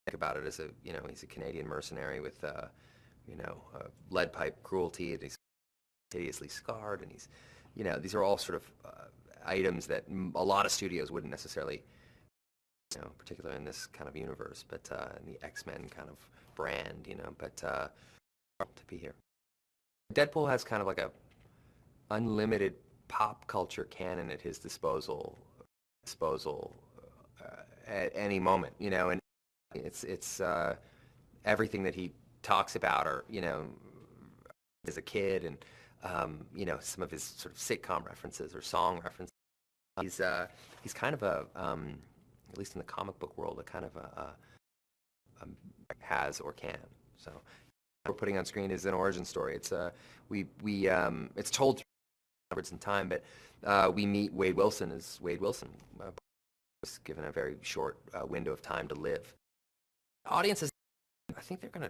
think about it as he's a Canadian mercenary with, lead pipe cruelty, and he's hideously scarred, and these are all sort of items that a lot of studios wouldn't necessarily, particularly in this kind of universe, but in the X-Men kind of brand, but to be here. Deadpool has kind of like a unlimited pop culture canon at his disposal at any moment, and it's everything that he talks about, or as a kid, and some of his sort of sitcom references or song references. He's kind of at least in the comic book world, a kind of a has or can. So what we're putting on screen is an origin story. It's it's told through in time, but we meet Wade Wilson as Wade Wilson. Was given a very short window of time to live. Audiences, I think they're gonna.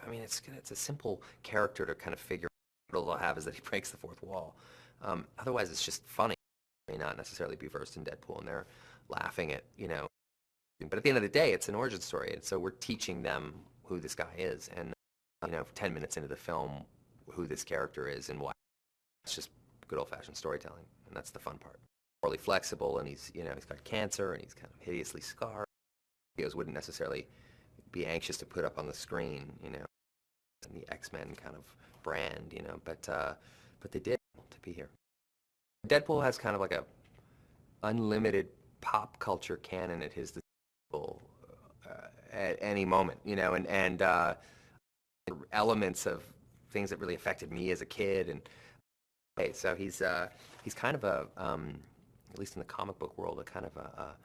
I mean, it's a simple character to kind of figure out. What it'll have is that he breaks the fourth wall. Otherwise, it's just funny. May not necessarily be versed in Deadpool, and they're laughing at But at the end of the day, it's an origin story, and so we're teaching them who this guy is, and 10 minutes into the film, who this character is and why. It's just good old-fashioned storytelling, and that's the fun part. Morally flexible, and he's got cancer, and he's kind of hideously scarred. Studios wouldn't necessarily be anxious to put up on the screen, in the X-Men kind of brand, but they did to be here. Deadpool has kind of like a unlimited pop culture canon at his disposal at any moment, and elements of things that really affected me as a kid, and so he's kind of a at least in the comic book world, a kind of